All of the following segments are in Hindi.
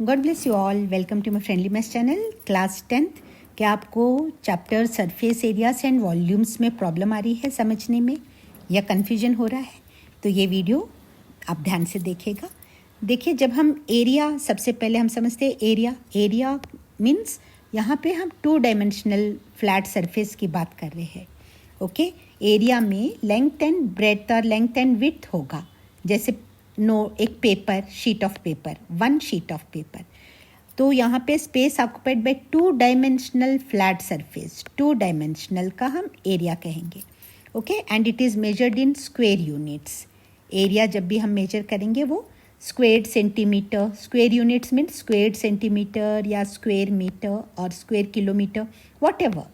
God bless you all. Welcome to my friendly maths channel class 10th। क्या आपको chapter surface areas and volumes में प्रॉब्लम आ रही है समझने में या कन्फ्यूजन हो रहा है? तो ये वीडियो आप ध्यान से देखिएगा। देखिए, जब हम एरिया, सबसे पहले हम समझते हैं एरिया मीन्स यहाँ पे हम 2 डायमेंशनल फ्लैट सरफेस की बात कर रहे हैं। ओके, एरिया में लेंथ एंड ब्रेड्थ और लेंथ एंड विड्थ होगा। जैसे एक paper, sheet of paper, 1 sheet of paper. तो यहाँ पे space occupied by 2 dimensional flat surface, 2 dimensional का हम एरिया कहेंगे। Okay, and it is measured in square units. Area जब भी हम मेजर करेंगे वो square centimetre, square units mean square centimetre या स्क्वायर मीटर और square kilometre, what ever,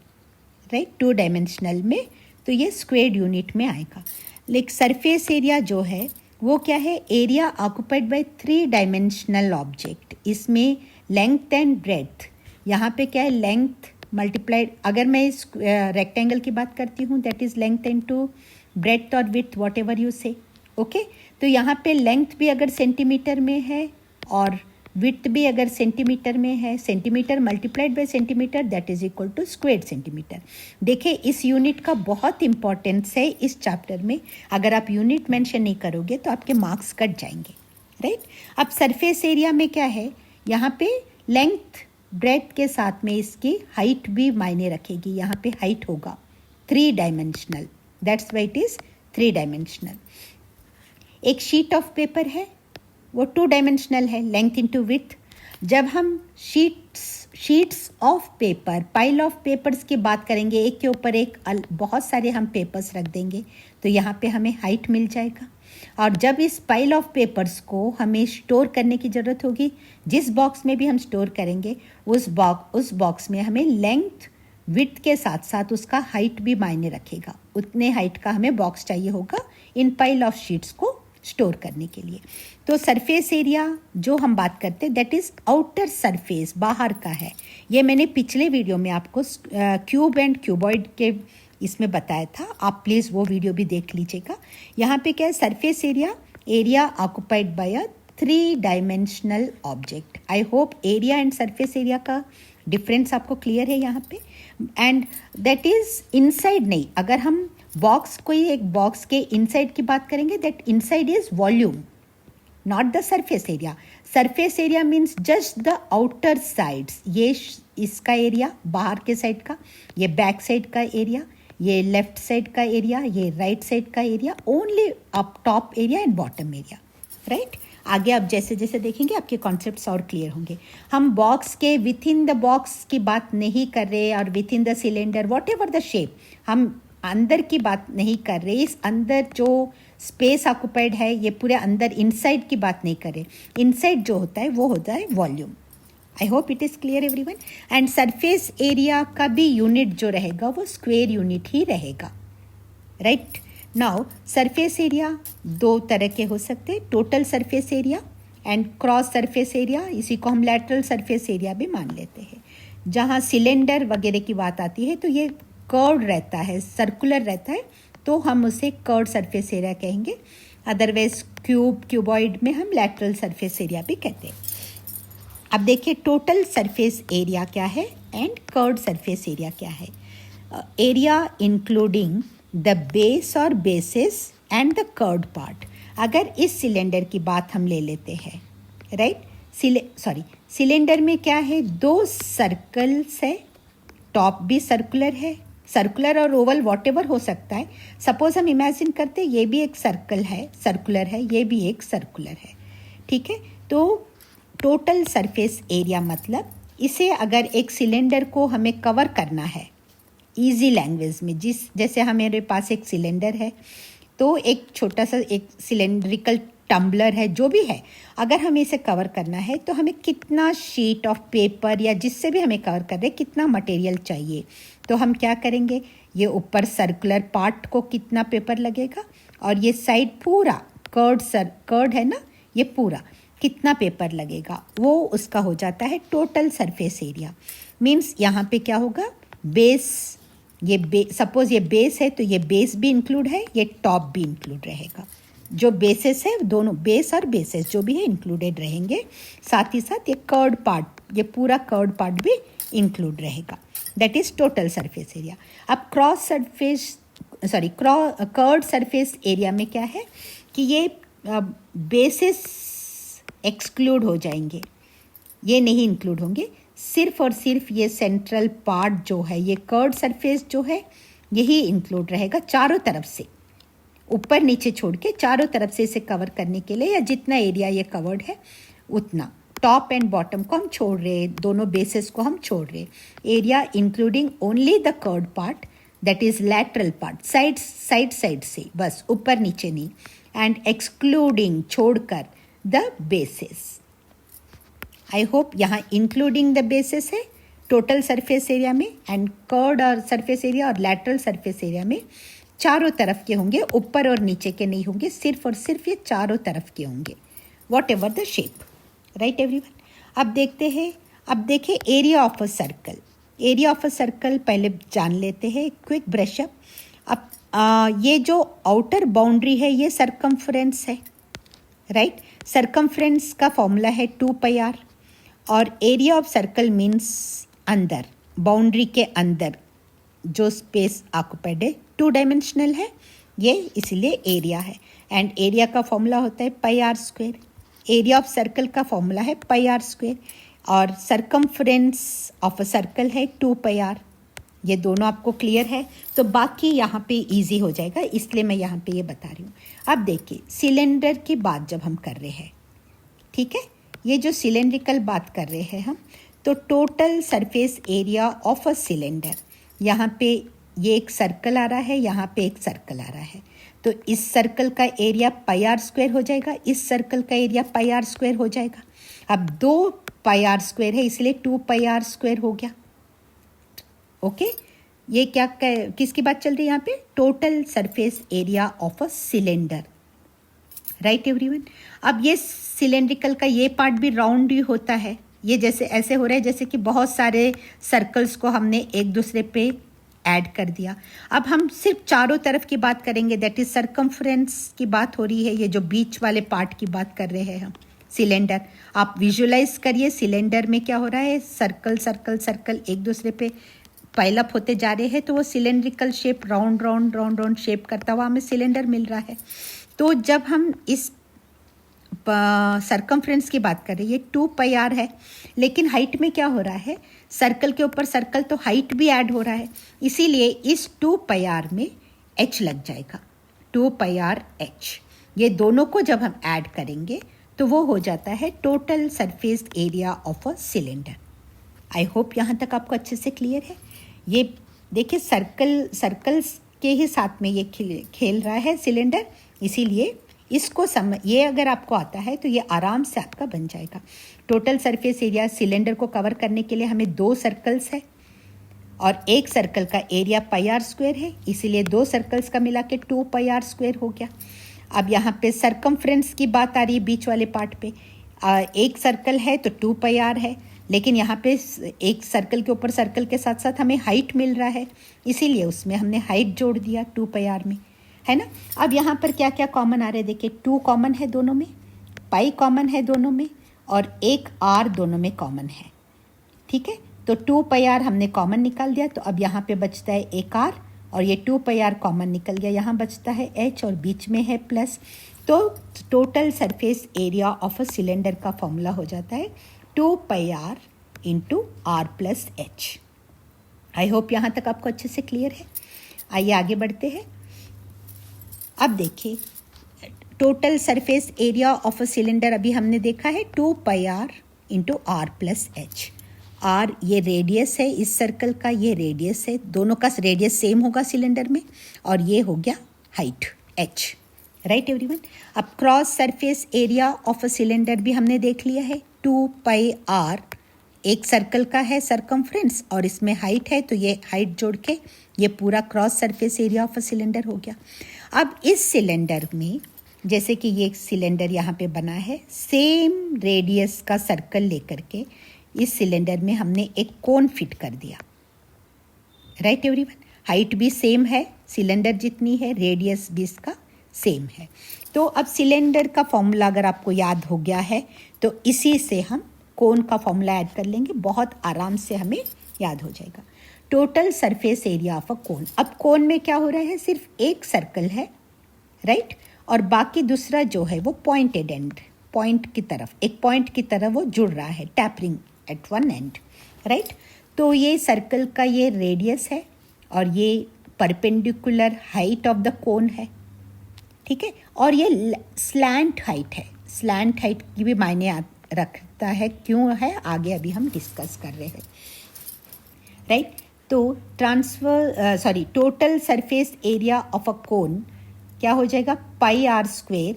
right. 2 dimensional में तो ये स्क्वायर यूनिट में आएगा। लेकिन सरफेस एरिया जो है वो क्या है? Area occupied by 3 dimensional object. इसमें लेंथ एंड ब्रेड्थ, यहाँ पे क्या है? लेंथ मल्टीप्लाइड, अगर मैं इस रेक्टेंगल की बात करती हूँ that is length into breadth और विड्थ, वॉट एवर यू से। ओके, तो यहाँ पे लेंथ भी अगर सेंटीमीटर में है और विड्थ भी अगर सेंटीमीटर में है, centimetre multiplied by centimetre that is equal to square centimetre. देखिए, इस यूनिट का बहुत इंपॉर्टेंस है इस चैप्टर में। अगर आप यूनिट मेंशन नहीं करोगे तो आपके मार्क्स कट जाएंगे, राइट। अब सरफेस एरिया में क्या है? यहाँ पे लेंथ ब्रेड्थ के साथ में इसकी हाइट भी मायने रखेगी। यहाँ पे हाइट होगा 3 dimensional, that's why it is 3 dimensional. एक शीट ऑफ पेपर है, वो 2 डायमेंशनल है, लेंथ इनटू विड्थ। जब हम sheets of paper, pile of papers की बात करेंगे, एक के ऊपर एक बहुत सारे हम पेपर्स रख देंगे तो यहाँ पे हमें हाइट मिल जाएगा। और जब इस पाइल ऑफ पेपर्स को हमें स्टोर करने की ज़रूरत होगी, जिस बॉक्स में भी हम स्टोर करेंगे उस बॉक्स में हमें लेंथ विड्थ के साथ साथ उसका हाइट भी मायने रखेगा। उतने हाइट का हमें बॉक्स चाहिए होगा इन पाइल ऑफ शीट्स को स्टोर करने के लिए। तो सरफेस एरिया जो हम बात करते हैं दैट इज़ आउटर सरफेस, बाहर का है। ये मैंने पिछले वीडियो में आपको क्यूब एंड क्यूबॉइड के इसमें बताया था, आप प्लीज़ वो वीडियो भी देख लीजिएगा। यहाँ पे क्या है? Surface area occupied by a 3 dimensional object. I hope area and surface area का डिफरेंस आपको क्लियर है यहाँ पे। एंड दैट इज़ इनसाइड नहीं, अगर हम कोई एक बॉक्स के इनसाइड की बात करेंगे that inside is volume, not the surface area. Surface area means just the outer sides. ये इसका एरिया बाहर के साइड का, ये बैक साइड का एरिया, ये लेफ्ट साइड का एरिया, ये राइट साइड का area, only up top area and bottom area, right. आगे आप जैसे जैसे देखेंगे आपके कॉन्सेप्ट्स और क्लियर होंगे। हम बॉक्स के विथ इन द बॉक्स की बात नहीं कर रहे और with in the cylinder, what ever the shape, हम अंदर की बात नहीं कर रहे। इस अंदर जो स्पेस ऑक्युपाइड है ये पूरे अंदर इनसाइड की बात नहीं कर रहे। इनसाइड जो होता है वो होता है volume. I hope it is clear everyone. And surface area का भी यूनिट जो रहेगा वो स्क्वायर यूनिट ही रहेगा, राइट। नाउ सरफेस एरिया 2 तरह के हो सकते हैं, total surface area and cross surface area. इसी को हम लैटरल सरफेस एरिया भी मान लेते हैं। जहाँ सिलेंडर वगैरह की बात आती है तो ये कर्व रहता है, सर्कुलर रहता है, तो हम उसे कर्व सरफेस एरिया कहेंगे। अदरवाइज क्यूबॉइड में हम लैटरल सरफेस एरिया भी कहते हैं। अब देखिए, टोटल सरफेस एरिया क्या है एंड कर्व सरफेस एरिया क्या है। एरिया इंक्लूडिंग द बेस और basis and the curved part. अगर इस सिलेंडर की बात हम ले लेते हैं, राइट, सिलेंडर में क्या है? 2 सर्कल्स है, टॉप भी सर्कुलर है, सर्कुलर और ओवल वॉट एवर हो सकता है। सपोज हम इमेजिन करते ये भी एक सर्कल है, सर्कुलर है, ये भी एक सर्कुलर है, ठीक है। तो टोटल सरफेस एरिया मतलब इसे अगर एक सिलेंडर को हमें कवर करना है इजी लैंग्वेज में, जैसे हमारे पास एक सिलेंडर है तो एक छोटा सा एक सिलेंड्रिकल टम्बलर है, जो भी है, अगर हमें इसे कवर करना है तो हमें कितना शीट ऑफ पेपर या जिससे भी हमें कवर कर रहे कितना मटेरियल चाहिए, तो हम क्या करेंगे? ये सर्कुलर पार्ट को कितना पेपर लगेगा और ये साइड पूरा कर्ड है ना, ये पूरा कितना पेपर लगेगा, वो उसका हो जाता है टोटल सरफेस एरिया। मीन्स यहाँ पे क्या होगा? बेस, सपोज ये बेस है तो ये बेस भी इंक्लूड है, ये टॉप भी इंक्लूड रहेगा, जो बेसेस है दोनों, बेस और बेसेस जो भी है इंक्लूडेड रहेंगे, साथ ही साथ ये कर्ड पार्ट, ये पूरा कर्ड पार्ट भी इंक्लूड रहेगा, that is total surface area. अब कर्ड सरफेस एरिया में क्या है कि ये बेसिस एक्सक्लूड हो जाएंगे, ये नहीं इंक्लूड होंगे, सिर्फ और सिर्फ ये सेंट्रल पार्ट जो है, ये कर्ड सरफेस जो है यही इंक्लूड रहेगा चारों तरफ से, ऊपर नीचे छोड़ के चारों तरफ से इसे कवर करने के लिए, या जितना एरिया ये कवर्ड है उतना, टॉप एंड बॉटम को हम छोड़ रहे, दोनों बेसिस को हम छोड़ रहे, area including only the curved part, that is lateral part, side से, बस ऊपर नीचे नहीं, एंड एक्सक्लूडिंग छोड़कर द बेसिस। आई होप यहाँ इंक्लूडिंग द बेसिस है टोटल सरफेस एरिया में, एंड कर्ड और सरफेस एरिया और लैटरल सरफेस एरिया में चारों तरफ के होंगे, ऊपर और नीचे के नहीं होंगे, सिर्फ और सिर्फ ये चारों तरफ के होंगे, what ever the shape, right everyone. अब देखते हैं, अब देखें area of a circle. Area of a circle पहले जान लेते हैं, क्विक ब्रशअप। अब ये जो आउटर बाउंड्री है ये सरकमफ्रेंस है, राइट। सरकमफ्रेंस का फॉर्मूला है 2πr, और एरिया ऑफ सर्कल मीन्स अंदर, बाउंड्री के अंदर जो स्पेस ऑक्युपाइड है, 2 डायमेंशनल है ये, इसलिए एरिया है, एंड एरिया का फॉर्मूला होता है πr²। एरिया ऑफ सर्कल का फॉर्मूला है πr², और सरकमफ्रेंस ऑफ अ सर्कल है 2πr। ये दोनों आपको क्लियर है, तो बाकी यहाँ पे इजी हो जाएगा, इसलिए मैं यहाँ पे ये बता रही हूँ। अब देखिए सिलेंडर की बात जब हम कर रहे हैं, ठीक है, ये जो सिलेंड्रिकल बात कर रहे हैं हम, तो total surface area of a cylinder, यहाँ पे ये एक सर्कल आ रहा है, यहाँ पे एक सर्कल आ रहा है, तो इस सर्कल का एरिया πr² हो जाएगा, इस सर्कल का एरिया πr² हो जाएगा। अब 2 πr² है इसलिए 2πr² हो गया, ओके। ये क्या किसकी बात चल रही है यहाँ पे, total surface area of a cylinder, right everyone. अब ये सिलेंड्रिकल का ये पार्ट भी राउंड ही होता है, ये जैसे ऐसे हो रहा है जैसे कि बहुत सारे सर्कल्स को हमने एक दूसरे पे ऐड कर दिया। अब हम सिर्फ चारों तरफ की बात करेंगे, दैट इज सरकमफ्रेंस की बात हो रही है, ये जो बीच वाले पार्ट की बात कर रहे हैं हम, सिलेंडर। आप विजुअलाइज करिए सिलेंडर में क्या हो रहा है, सर्कल सर्कल सर्कल एक दूसरे पे पाइल अप होते जा रहे हैं, तो वो cylindrical shape round round round round shape करता हुआ हमें सिलेंडर मिल रहा है। तो जब हम इस सरकमफ्रेंस की बात कर रहे हैं, ये 2πr है, लेकिन हाइट में क्या हो रहा है, सर्कल के ऊपर सर्कल, तो हाइट भी ऐड हो रहा है, इसीलिए इस 2πr में h लग जाएगा, 2πrh। ये दोनों को जब हम ऐड करेंगे तो वो हो जाता है total surface area of a cylinder. I hope यहाँ तक आपको अच्छे से क्लियर है। ये देखिए सर्कल्स के ही साथ में ये खेल रहा है सिलेंडर, इसीलिए इसको ये अगर आपको आता है तो ये आराम से आपका बन जाएगा। टोटल सरफेस एरिया सिलेंडर को कवर करने के लिए हमें 2 सर्कल्स है, और एक सर्कल का एरिया πr² है, इसीलिए 2 सर्कल्स का मिला के 2πr² हो गया। अब यहाँ पे सरकमफ्रेंस की बात आ रही है बीच वाले पार्ट पे, एक सर्कल है तो 2πr है, लेकिन यहाँ पे एक सर्कल के ऊपर सर्कल के साथ साथ हमें हाइट मिल रहा है, इसीलिए उसमें हमने हाइट जोड़ दिया 2πr में, है ना। अब यहाँ पर क्या क्या कॉमन आ रहा है, देखिए 2 कॉमन है दोनों में, पाई कॉमन है दोनों में, और एक r दोनों में कॉमन है, ठीक है। तो 2πr हमने कॉमन निकाल दिया, तो अब यहाँ पे बचता है एक r, और ये 2πr कॉमन निकल गया, यहाँ बचता है h और बीच में है प्लस। तो total surface area of a cylinder का फॉर्मूला हो जाता है 2πr into r plus h। आई होप यहाँ तक आपको अच्छे से क्लियर है। आइए आगे बढ़ते हैं। अब देखिए total surface area of a cylinder अभी हमने देखा है 2πr into r plus h। r ये रेडियस है इस सर्कल का, ये रेडियस है, दोनों का रेडियस सेम होगा सिलेंडर में, और ये हो गया हाइट h, राइट एवरीवन। अब cross surface area of a cylinder भी हमने देख लिया है, 2πr एक सर्कल का है सरकमफ्रेंस, और इसमें हाइट है, तो ये हाइट जोड़ के ये पूरा cross surface area of a cylinder हो गया। अब इस सिलेंडर में जैसे कि ये सिलेंडर यहाँ पे बना है, सेम रेडियस का सर्कल लेकर के इस सिलेंडर में हमने एक कोन फिट कर दिया, राइट एवरीवन। हाइट भी सेम है, सिलेंडर जितनी है, रेडियस भी इसका सेम है। तो अब सिलेंडर का फॉर्मूला अगर आपको याद हो गया है तो इसी से हम कोन का फॉर्मूला ऐड कर लेंगे, बहुत आराम से हमें याद हो जाएगा। Total surface area of a cone. अब कोन में क्या हो रहा है, सिर्फ एक सर्कल है, राइट, और बाकी दूसरा जो है वो पॉइंटेड एंड, पॉइंट की तरफ, एक पॉइंट की तरफ वो जुड़ रहा है, tapering at one end, right. तो ये सर्कल का ये रेडियस है और ये perpendicular height of the cone है, ठीक है। और ये स्लैंट हाइट है, स्लैंट हाइट की भी मायने रखता है, क्यों है आगे अभी हम डिस्कस कर रहे हैं, राइट। तो total surface area of a cone क्या हो जाएगा, pi are square,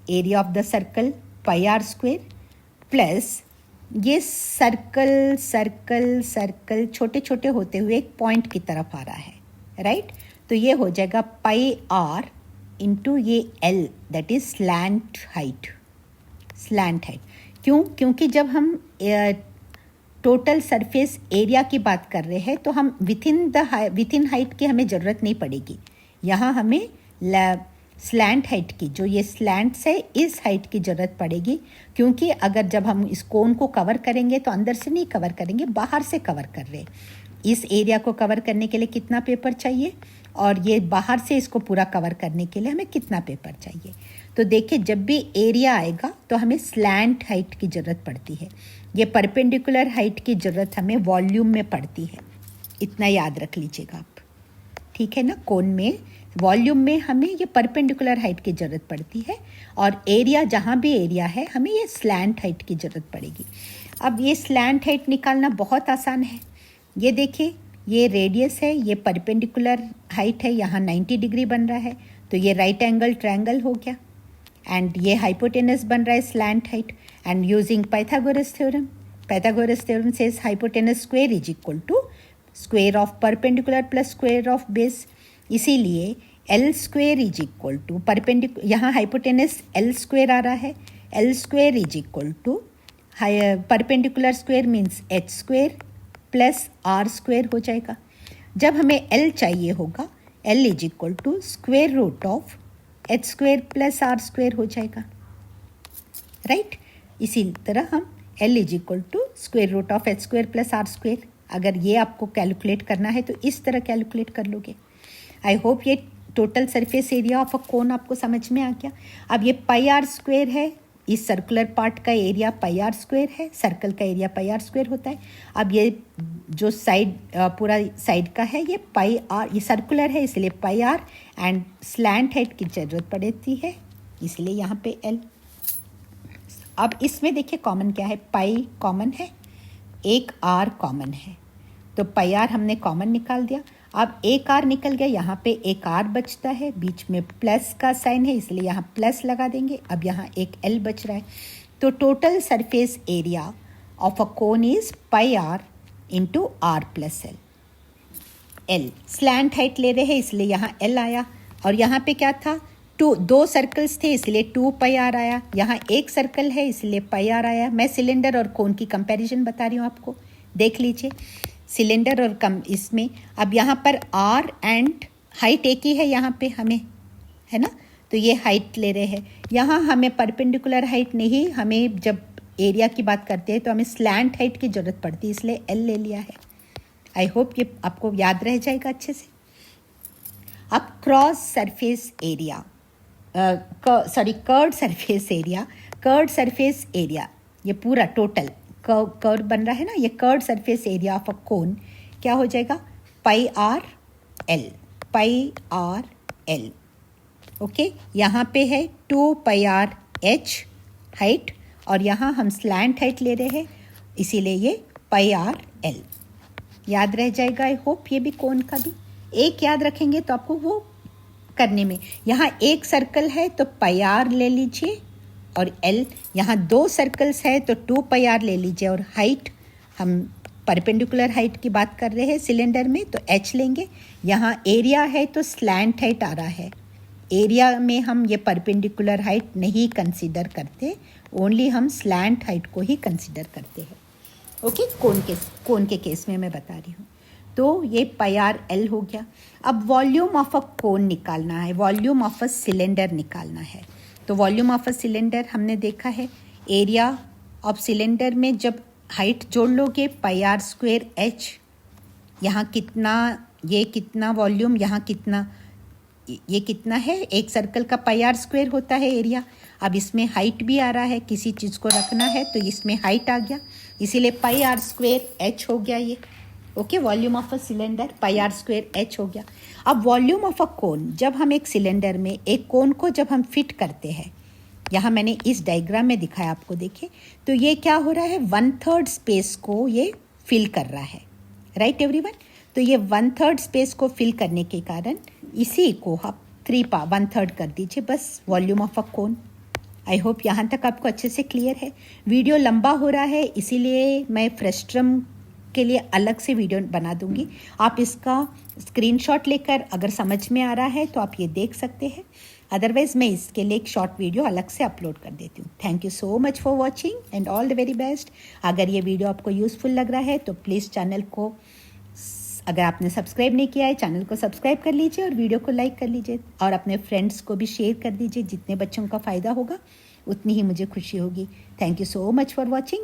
area of the circle pi are square, plus ये सर्कल सर्कल सर्कल छोटे छोटे होते हुए एक पॉइंट की तरफ आ रहा है, राइट। तो ये हो जाएगा पाई आर इंटू ये L, that is slant height, slant height. क्यों, क्योंकि जब हम टोटल सरफेस एरिया की बात कर रहे हैं तो हम विथिन हाइट की हमें ज़रूरत नहीं पड़ेगी, यहाँ हमें स्लैंट हाइट की, जो ये स्लैंट्स है इस हाइट की ज़रूरत पड़ेगी, क्योंकि अगर जब हम इस कोन को कवर करेंगे तो अंदर से नहीं कवर करेंगे, बाहर से कवर कर रहे हैं। इस एरिया को कवर करने के लिए कितना पेपर चाहिए और ये बाहर से इसको पूरा कवर करने के लिए हमें कितना पेपर चाहिए। तो देखिए, जब भी एरिया आएगा तो हमें स्लैंट हाइट की ज़रूरत पड़ती है, ये परपेंडिकुलर हाइट की ज़रूरत हमें वॉल्यूम में पड़ती है, इतना याद रख लीजिएगा आप, ठीक है ना। कोन में वॉल्यूम में हमें ये परपेंडिकुलर हाइट की ज़रूरत पड़ती है और एरिया, जहाँ भी एरिया है हमें ये स्लैंट हाइट की ज़रूरत पड़ेगी। अब ये स्लैंट हाइट निकालना बहुत आसान है, ये देखिए, ये रेडियस है, ये परपेंडिकुलर हाइट है, यहाँ 90 डिग्री बन रहा है, तो ये राइट एंगल ट्रायंगल हो गया, एंड ये हाइपोटेनस बन रहा है slant height, and using Pythagoras theorem says hypotenuse square is equal to square of perpendicular plus square of base, इसीलिए L square is equal to perpendicular, यहाँ हाइपोटेनस एल स्क्वायर आ रहा है, L square is equal to perpendicular square means H square plus R square हो जाएगा। जब हमें एल चाहिए होगा, L is equal to square root of H square plus R square हो जाएगा, राइट। इसी तरह हम L is equal to square root of H square plus R square, अगर ये आपको कैलकुलेट करना है तो इस तरह कैलकुलेट कर लोगे। आई होप ये total surface area of a cone आपको समझ में आ गया। अब ये पाई आर स्क्वायर है, इस सर्कुलर पार्ट का एरिया पाई आर स्क्वायर है, सर्कल का एरिया पाई आर स्क्वायर होता है। अब ये जो साइड पूरा साइड का है ये पाई आर, ये सर्कुलर है इसलिए पाई आर, एंड स्लैंट हाइट की ज़रूरत पड़ती है इसलिए यहाँ पे एल। अब इसमें देखिए कॉमन क्या है, पाई कॉमन है, एक आर कॉमन है, तो पाई आर हमने कॉमन निकाल दिया। अब एक आर निकल गया, यहाँ पे एक आर बचता है, बीच में प्लस का साइन है इसलिए यहाँ प्लस लगा देंगे। अब यहाँ एक एल बच रहा है, तो total surface area of a cone is pi R into R plus L. L slant height ले रहे हैं इसलिए यहाँ एल आया, और यहाँ पे क्या था, दो सर्कल्स थे इसलिए 2 पाई आर आया, यहाँ एक सर्कल है इसलिए पाई आर आया। मैं सिलेंडर और कोन की कंपैरिजन बता रही हूँ आपको, देख लीजिए सिलेंडर और इसमें। अब यहाँ पर आर एंड हाइट एक ही है, यहाँ पे हमें है ना, तो ये हाइट ले रहे हैं। यहाँ हमें परपेंडिकुलर हाइट नहीं, हमें जब एरिया की बात करते हैं तो हमें स्लैंट हाइट की ज़रूरत पड़ती है, इसलिए एल ले लिया है। आई होप ये आपको याद रह जाएगा अच्छे से। अब cross surface area, curved surface area, ये पूरा टोटल कर्व बन रहा है ना, ये curved surface area of a cone क्या हो जाएगा, पाई आर एल, ओके। यहाँ पे है 2 पाई आर एच हाइट, और यहाँ हम स्लैंट हाइट ले रहे हैं इसीलिए ये पाई आर एल याद रह जाएगा। आई होप ये भी कोन का भी एक याद रखेंगे तो आपको वो करने में, यहाँ एक सर्कल है तो पाई आर ले लीजिए और एल, यहाँ 2 सर्कल्स है तो 2 पाई आर ले लीजिए, और हाइट हम परपेंडिकुलर हाइट की बात कर रहे हैं सिलेंडर में तो एच लेंगे। यहाँ एरिया है तो स्लैंट हाइट आ रहा है, एरिया में हम ये परपेंडिकुलर हाइट नहीं कंसीडर करते, ओनली हम स्लैंट हाइट को ही कंसीडर करते हैं, ओके। कोन के केस में मैं बता रही हूँ। तो ये पाई आर एल हो गया। अब वॉल्यूम ऑफ अ कोन निकालना है, वॉल्यूम ऑफ अ सिलेंडर निकालना है। तो वॉल्यूम ऑफ अ सिलेंडर हमने देखा है, एरिया ऑफ सिलेंडर में जब हाइट जोड़ लोगे पाई आर स्क्वेयर एच, यहाँ कितना, ये कितना वॉल्यूम, यहाँ कितना, ये कितना है, एक सर्कल का पाई आर स्क्वेयर होता है एरिया। अब इसमें हाइट भी आ रहा है, किसी चीज़ को रखना है तो इसमें हाइट आ गया, इसीलिए पाई आर स्क्वेयर एच हो गया ये। Okay, volume of a cylinder pi are square H हो गया। अब वॉल्यूम ऑफ अ कोन, जब हम एक सिलेंडर में एक कोन को जब हम फिट करते हैं, यहाँ मैंने इस डायग्राम में दिखाया आपको, देखिए तो ये क्या हो रहा है, 1/3 स्पेस को ये फिल कर रहा है, राइट एवरीवन। तो ये 1/3 स्पेस को फिल करने के कारण इसी को आप 1/3 कर दीजिए, बस volume of a cone. I hope यहाँ तक आपको अच्छे से क्लियर है। वीडियो लंबा हो रहा है, इसीलिए मैं फ्रस्ट्रम के लिए अलग से वीडियो बना दूंगी। आप इसका स्क्रीनशॉट लेकर अगर समझ में आ रहा है तो आप ये देख सकते हैं, अदरवाइज मैं इसके लिए एक शॉर्ट वीडियो अलग से अपलोड कर देती हूँ। Thank you so much for watching and all the very best. अगर ये वीडियो आपको यूज़फुल लग रहा है तो प्लीज़ चैनल को, अगर आपने सब्सक्राइब नहीं किया है चैनल को सब्सक्राइब कर लीजिए और वीडियो को लाइक कर लीजिए और अपने फ्रेंड्स को भी शेयर कर दीजिए। जितने बच्चों का फ़ायदा होगा उतनी ही मुझे खुशी होगी। Thank you so much for watching.